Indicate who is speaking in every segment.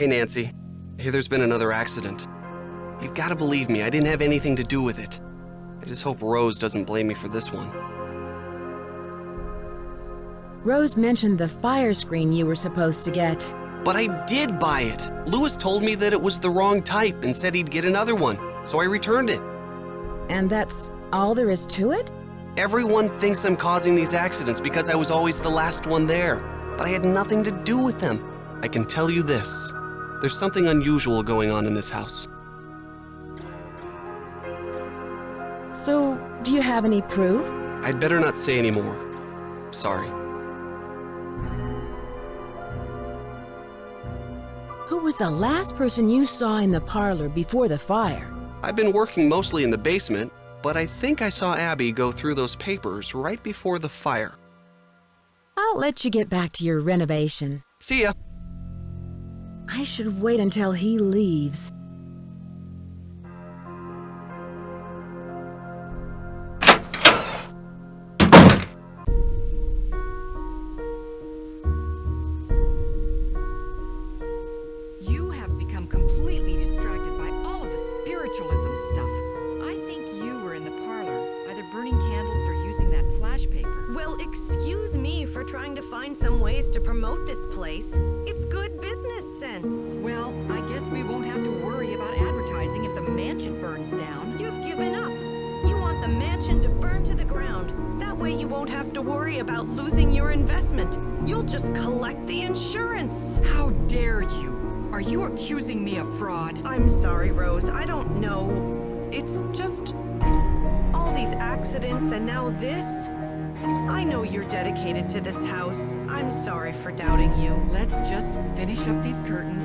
Speaker 1: Hey, Nancy. I hear there's been another accident. You've got to believe me, I didn't have anything to do with it. I just hope Rose doesn't blame me for this one.
Speaker 2: Rose mentioned the fire screen you were supposed to get.
Speaker 1: But I did buy it. Louis told me that it was the wrong type and said he'd get another one, so I returned it.
Speaker 2: And that's all there is to it?
Speaker 1: Everyone thinks I'm causing these accidents because I was always the last one there, but I had nothing to do with them. I can tell you this, there's something unusual going on in this house.
Speaker 2: So, do you have any proof?
Speaker 1: I'd better not say any more. Sorry.
Speaker 2: Who was the last person you saw in the parlor before the fire?
Speaker 1: I've been working mostly in the basement, but I think I saw Abby go through those papers right before the fire.
Speaker 2: I'll let you get back to your renovation.
Speaker 1: See ya.
Speaker 2: I should wait until he leaves.
Speaker 3: You have become completely distracted by all of the spiritualism stuff. I think you were in the parlor, either burning candles or using that flash paper.
Speaker 4: Well, excuse me for trying to find some ways to promote this place. It's good business sense.
Speaker 3: Well, I guess we won't have to worry about advertising if the mansion burns down.
Speaker 4: You've given up. You want the mansion to burn to the ground. That way you won't have to worry about losing your investment. You'll just collect the insurance.
Speaker 3: How dare you? Are you accusing me of fraud?
Speaker 4: I'm sorry, Rose. I don't know. It's just all these accidents and now this. I know you're dedicated to this house. I'm sorry for doubting you.
Speaker 3: Let's just finish up these curtains.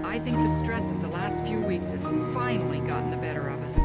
Speaker 3: I think the stress of the last few weeks has finally gotten the better of us.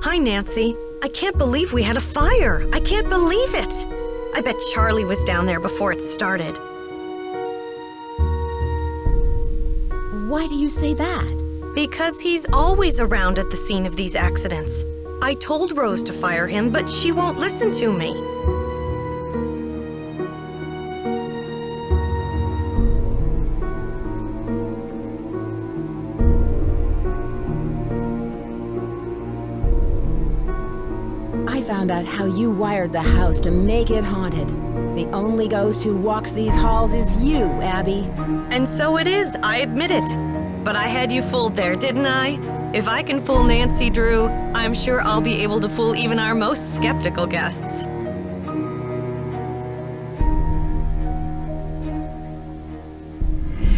Speaker 4: Hi, Nancy. I can't believe we had a fire. I can't believe it. I bet Charlie was down there before it started.
Speaker 2: Why do you say that?
Speaker 4: Because he's always around at the scene of these accidents. I told Rose to fire him, but she won't listen to me.
Speaker 2: I found out how you wired the house to make it haunted. The only ghost who walks these halls is you, Abby.
Speaker 4: And so it is, I admit it. But I had you fooled there, didn't I? If I can fool Nancy Drew, I'm sure I'll be able to fool even our most skeptical guests.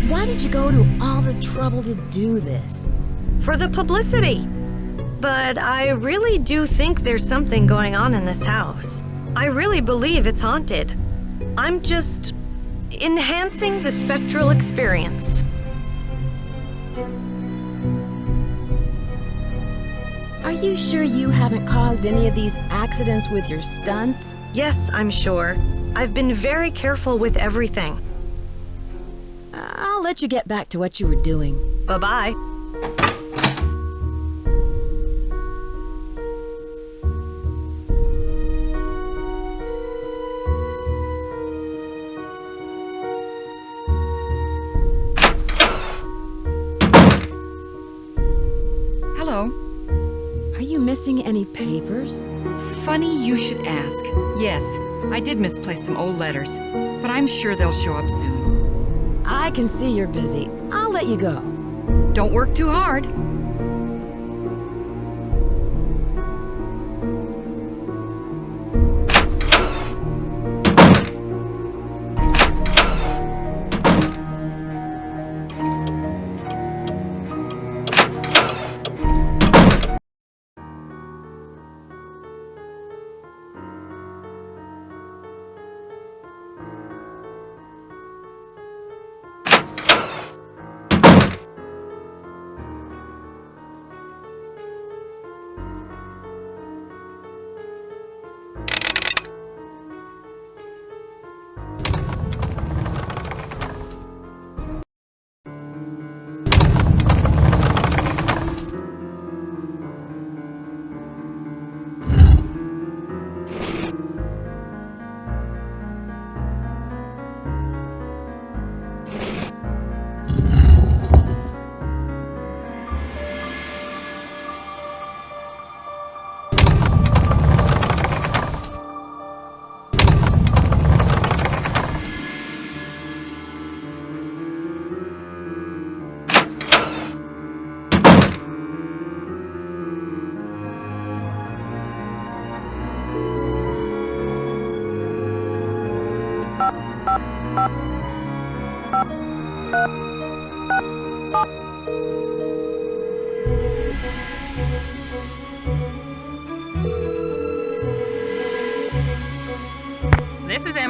Speaker 2: Why did you go to all the trouble to do this?
Speaker 4: For the publicity. But I really do think there's something going on in this house. I really believe it's haunted. I'm just enhancing the spectral experience.
Speaker 2: Are you sure you haven't caused any of these accidents with your stunts?
Speaker 4: Yes, I'm sure. I've been very careful with everything.
Speaker 2: I'll let you get back to what you were doing.
Speaker 4: Bye-bye.
Speaker 3: Hello.
Speaker 2: Are you missing any papers?
Speaker 3: Funny you should ask. Yes, I did misplace some old letters, but I'm sure they'll show up soon.
Speaker 2: I can see you're busy. I'll let you go.
Speaker 3: Don't work too hard.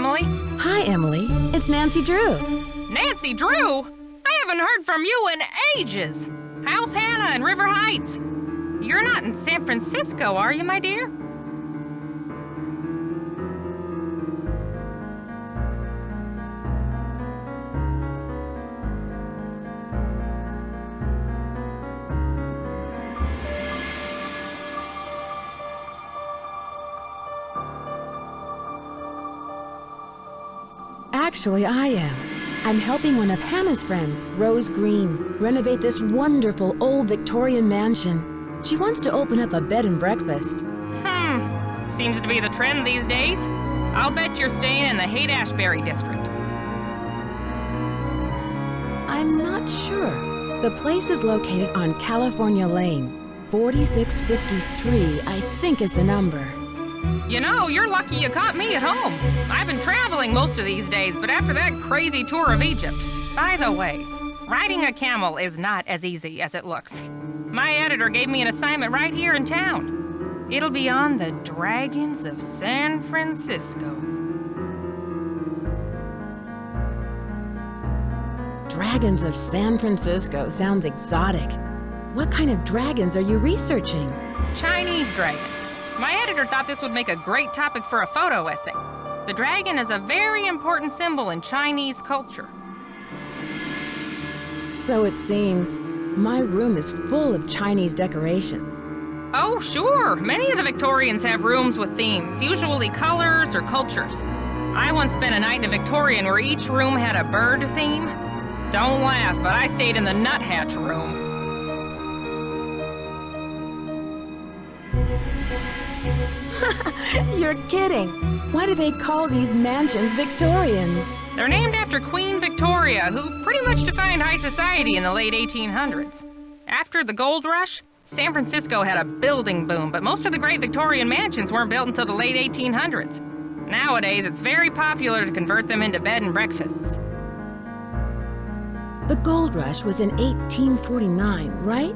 Speaker 5: Emily.
Speaker 2: Hi, Emily. It's Nancy Drew.
Speaker 5: Nancy Drew? I haven't heard from you in ages. How's Hannah in River Heights? You're not in San Francisco, are you, my dear?
Speaker 2: Actually, I am. I'm helping one of Hannah's friends, Rose Green, renovate this wonderful old Victorian mansion. She wants to open up a bed and breakfast.
Speaker 5: Seems to be the trend these days. I'll bet you're staying in the Haight-Ashbury district.
Speaker 2: I'm not sure. The place is located on California Lane. 4653, I think is the number.
Speaker 5: You know, you're lucky you caught me at home. I've been traveling most of these days, but after that crazy tour of Egypt. By the way, riding a camel is not as easy as it looks. My editor gave me an assignment right here in town. It'll be on the Dragons of San Francisco.
Speaker 2: Dragons of San Francisco sounds exotic. What kind of dragons are you researching?
Speaker 5: Chinese dragons. My editor thought this would make a great topic for a photo essay. The dragon is a very important symbol in Chinese culture.
Speaker 2: So it seems. My room is full of Chinese decorations.
Speaker 5: Oh, sure. Many of the Victorians have rooms with themes, usually colors or cultures. I once spent a night in a Victorian where each room had a bird theme. Don't laugh, but I stayed in the nuthatch room.
Speaker 2: You're kidding. Why do they call these mansions Victorians?
Speaker 5: They're named after Queen Victoria, who pretty much defined high society in the late 1800s. After the gold rush, San Francisco had a building boom, but most of the great Victorian mansions weren't built until the late 1800s. Nowadays, it's very popular to convert them into bed and breakfasts.
Speaker 2: The gold rush was in 1849, right?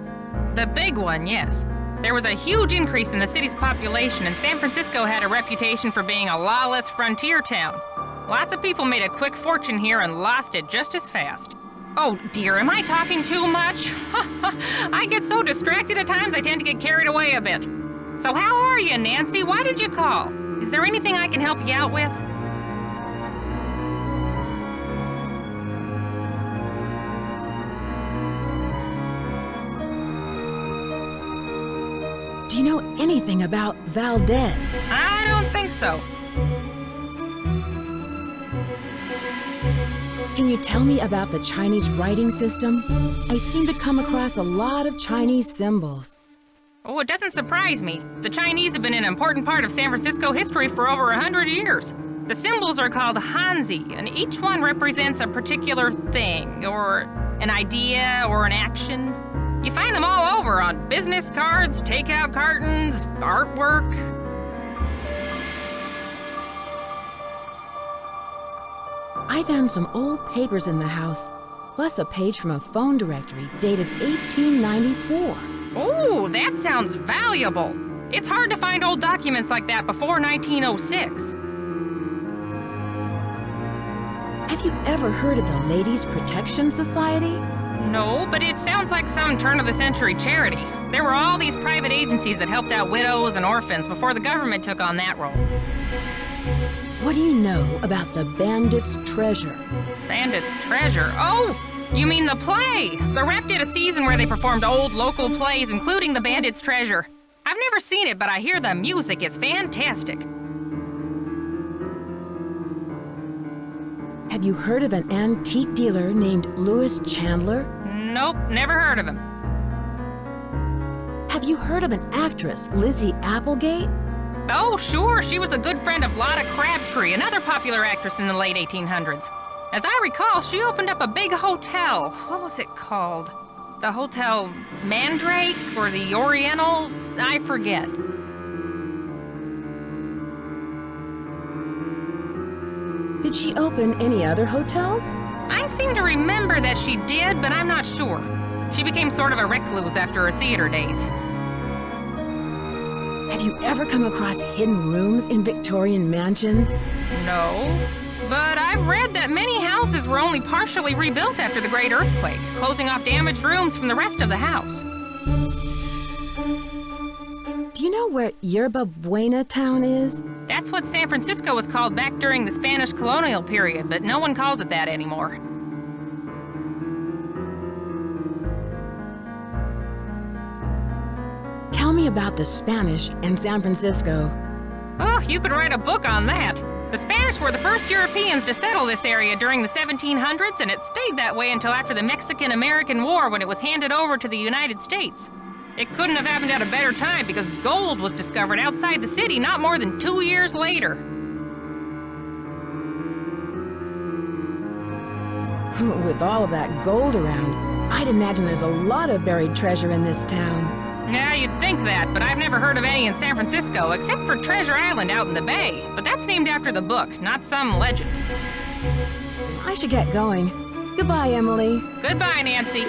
Speaker 5: The big one, yes. There was a huge increase in the city's population, and San Francisco had a reputation for being a lawless frontier town. Lots of people made a quick fortune here and lost it just as fast. Oh dear, am I talking too much? I get so distracted at times I tend to get carried away a bit. So how are you, Nancy? Why did you call? Is there anything I can help you out with?
Speaker 2: Do you know anything about Valdez?
Speaker 5: I don't think so.
Speaker 2: Can you tell me about the Chinese writing system? I seem to come across a lot of Chinese symbols.
Speaker 5: Oh, it doesn't surprise me. The Chinese have been an important part of San Francisco history for over 100 years. The symbols are called Hanzi, and each one represents a particular thing, or an idea, or an action. You find them all over on business cards, takeout cartons, artwork.
Speaker 2: I found some old papers in the house, plus a page from a phone directory dated 1894.
Speaker 5: Oh, that sounds valuable. It's hard to find old documents like that before 1906.
Speaker 2: Have you ever heard of the Ladies' Protection Society?
Speaker 5: No, but it sounds like some turn-of-the-century charity. There were all these private agencies that helped out widows and orphans before the government took on that role.
Speaker 2: What do you know about the Bandit's Treasure?
Speaker 5: Bandit's Treasure? Oh, you mean the play? The Rep did a season where they performed old local plays, including the Bandit's Treasure. I've never seen it, but I hear the music is fantastic.
Speaker 2: Have you heard of an antique dealer named Louis Chandler?
Speaker 5: Nope, never heard of him.
Speaker 2: Have you heard of an actress, Lizzie Applegate?
Speaker 5: Oh, sure, she was a good friend of Lotta Crabtree, another popular actress in the late 1800s. As I recall, she opened up a big hotel. What was it called? The Hotel Mandrake or the Oriental? I forget.
Speaker 2: Did she open any other hotels?
Speaker 5: I seem to remember that she did, but I'm not sure. She became sort of a recluse after her theater days.
Speaker 2: Have you ever come across hidden rooms in Victorian mansions?
Speaker 5: No. But I've read that many houses were only partially rebuilt after the Great Earthquake, closing off damaged rooms from the rest of the house.
Speaker 2: Do you know where Yerba Buena town is?
Speaker 5: That's what San Francisco was called back during the Spanish colonial period, but no one calls it that anymore.
Speaker 2: Tell me about the Spanish and San Francisco.
Speaker 5: Oh, you could write a book on that. The Spanish were the first Europeans to settle this area during the 1700s, and it stayed that way until after the Mexican-American War when it was handed over to the United States. It couldn't have happened at a better time because gold was discovered outside the city not more than 2 years later.
Speaker 2: With all of that gold around, I'd imagine there's a lot of buried treasure in this town.
Speaker 5: Yeah, you'd think that, but I've never heard of any in San Francisco, except for Treasure Island out in the bay. But that's named after the book, not some legend.
Speaker 2: I should get going. Goodbye, Emily.
Speaker 5: Goodbye, Nancy.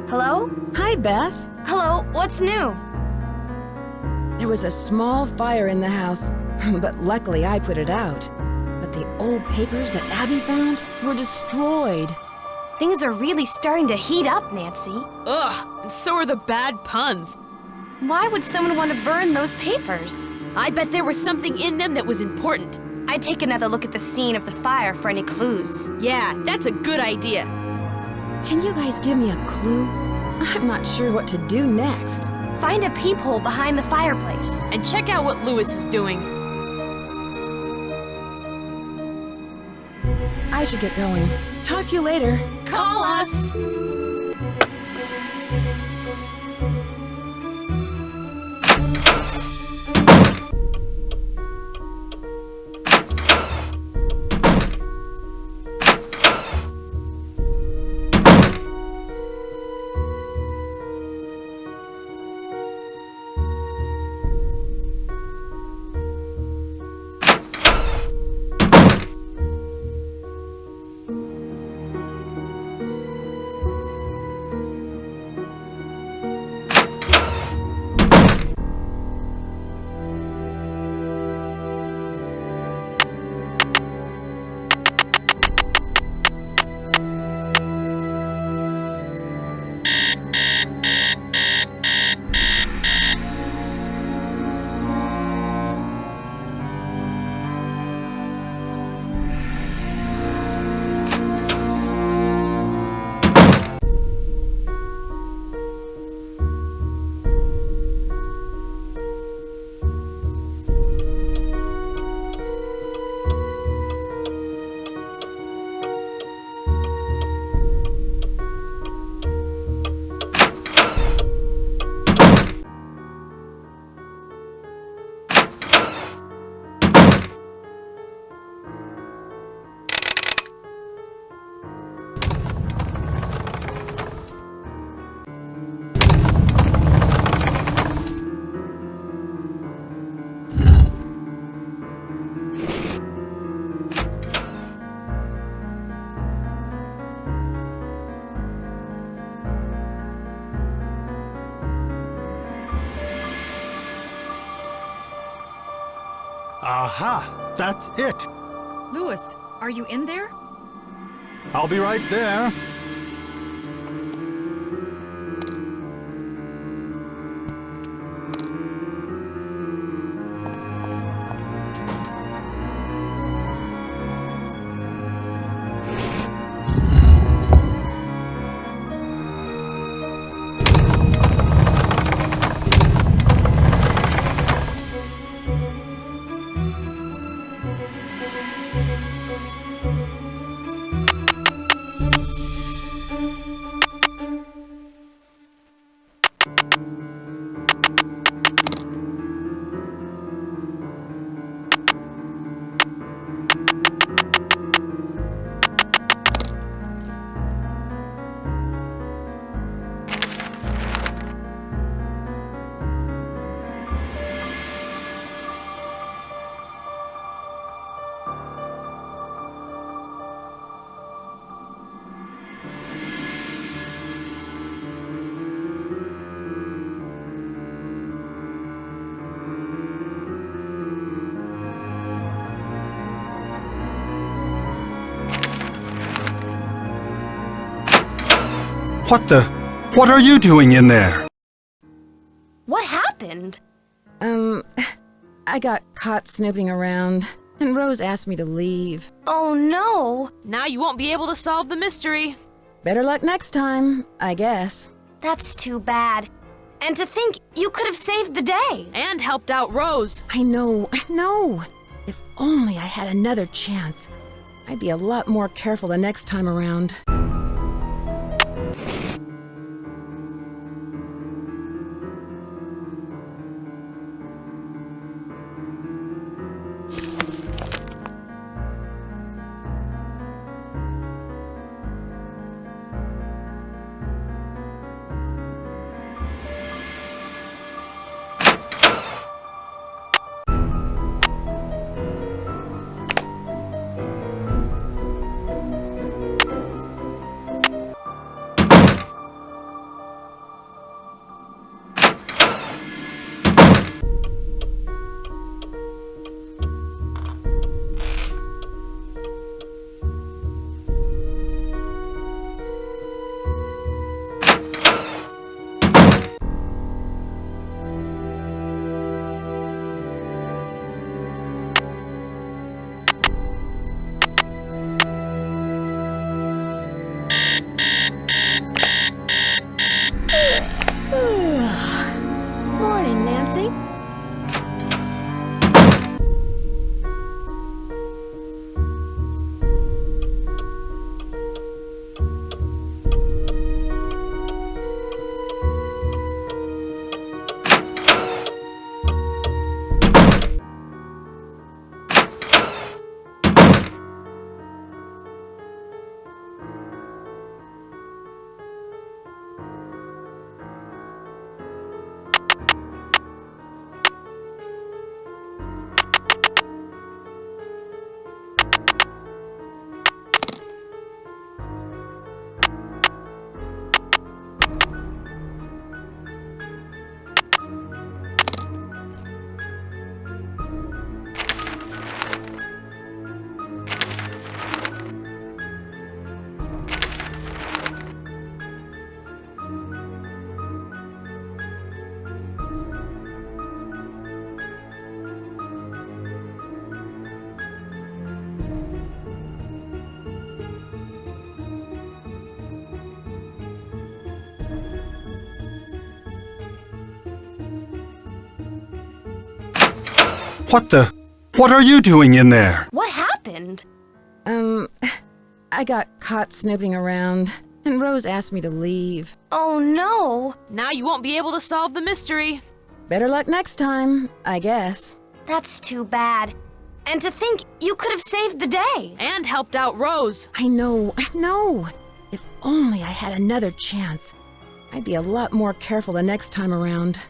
Speaker 4: Hello?
Speaker 2: Hi, Bess.
Speaker 4: Hello, what's new?
Speaker 2: There was a small fire in the house, but luckily I put it out. But the old papers that Abby found were destroyed.
Speaker 4: Things are really starting to heat up, Nancy.
Speaker 6: Ugh, and so are the bad puns.
Speaker 4: Why would someone want to burn those papers?
Speaker 6: I bet there was something in them that was important.
Speaker 4: I'd take another look at the scene of the fire for any clues.
Speaker 6: Yeah, that's a good idea.
Speaker 2: Can you guys give me a clue? I'm not sure what to do next.
Speaker 4: Find a peephole behind the fireplace.
Speaker 6: And check out what Lewis is doing.
Speaker 2: I should get going. Talk to you later.
Speaker 6: Call us!
Speaker 7: Aha! That's it!
Speaker 3: Louis, are you in there?
Speaker 7: I'll be right there. What are you doing in there?
Speaker 4: What happened?
Speaker 2: I got caught snooping around, and Rose asked me to leave.
Speaker 4: Oh no!
Speaker 6: Now you won't be able to solve the mystery.
Speaker 2: Better luck next time, I guess.
Speaker 4: That's too bad. And to think you could have saved the day.
Speaker 6: And helped out Rose.
Speaker 2: I know. If only I had another chance, I'd be a lot more careful the next time around. Morning, Nancy.
Speaker 7: What are you doing in there?
Speaker 4: What happened?
Speaker 2: I got caught snooping around, and Rose asked me to leave.
Speaker 4: Oh no!
Speaker 6: Now you won't be able to solve the mystery.
Speaker 2: Better luck next time, I guess.
Speaker 4: That's too bad. And to think you could have saved the day.
Speaker 6: And helped out Rose.
Speaker 2: I know. If only I had another chance, I'd be a lot more careful the next time around.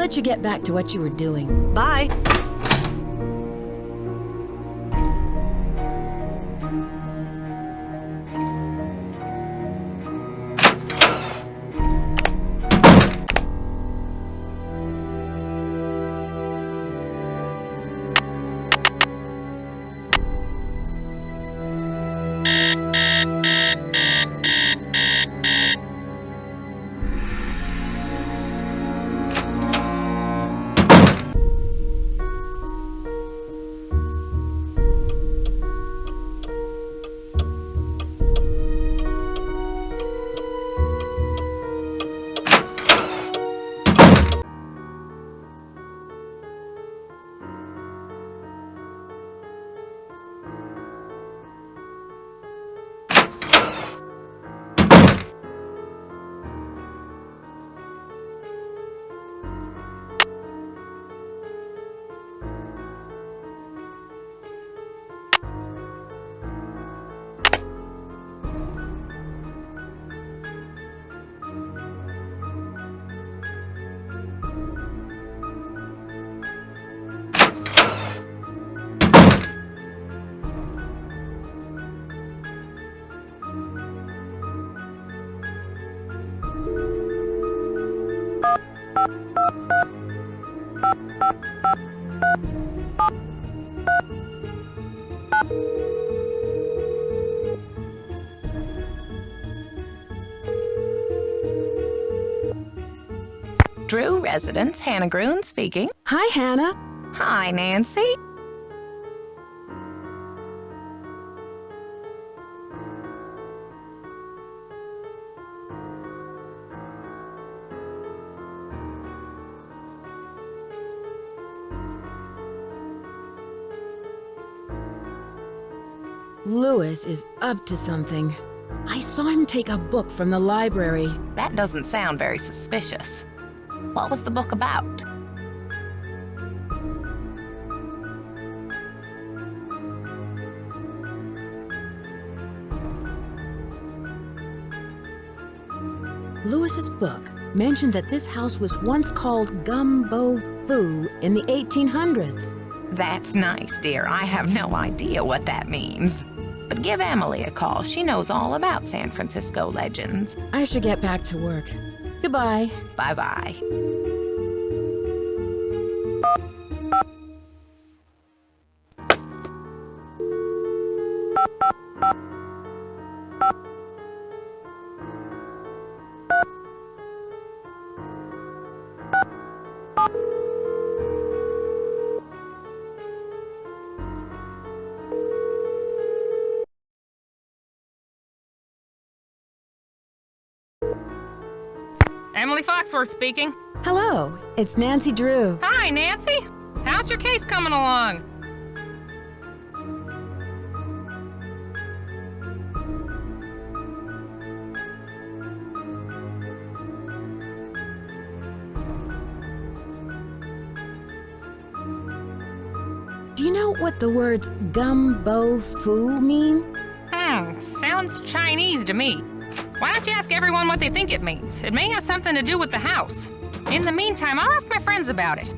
Speaker 2: let you get back to what you were doing.
Speaker 4: Bye.
Speaker 8: Drew residence, Hannah Groon speaking.
Speaker 2: Hi, Hannah.
Speaker 8: Hi, Nancy.
Speaker 2: Louis is up to something. I saw him take a book from the library.
Speaker 8: That doesn't sound very suspicious. What was the book about?
Speaker 2: Louis's book mentioned that this house was once called Gumbo Foo in the 1800s.
Speaker 8: That's nice, dear. I have no idea what that means. But give Emily a call. She knows all about San Francisco legends.
Speaker 2: I should get back to work. Goodbye.
Speaker 8: Bye-bye.
Speaker 5: Emily Foxworth speaking.
Speaker 2: Hello, it's Nancy Drew.
Speaker 5: Hi, Nancy. How's your case coming along?
Speaker 2: Do you know what the words Gumbo Foo mean?
Speaker 5: Sounds Chinese to me. Why don't you ask everyone what they think it means? It may have something to do with the house. In the meantime, I'll ask my friends about it.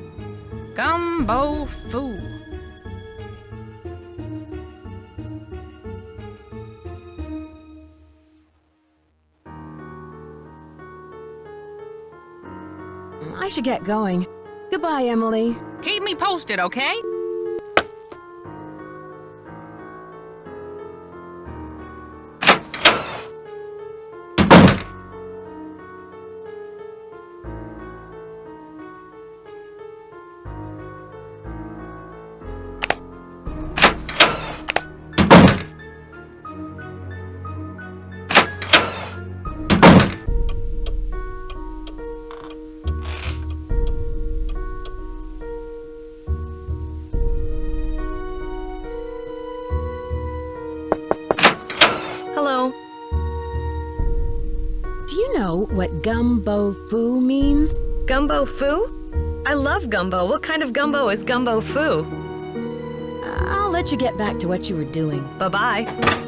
Speaker 5: Gumbo Foo.
Speaker 2: I should get going. Goodbye, Emily.
Speaker 5: Keep me posted, okay?
Speaker 4: Hello.
Speaker 2: Do you know what Gumbo Foo means?
Speaker 4: Gumbo Foo? I love gumbo. What kind of gumbo is Gumbo Foo?
Speaker 2: I'll let you get back to what you were doing.
Speaker 4: Bye-bye.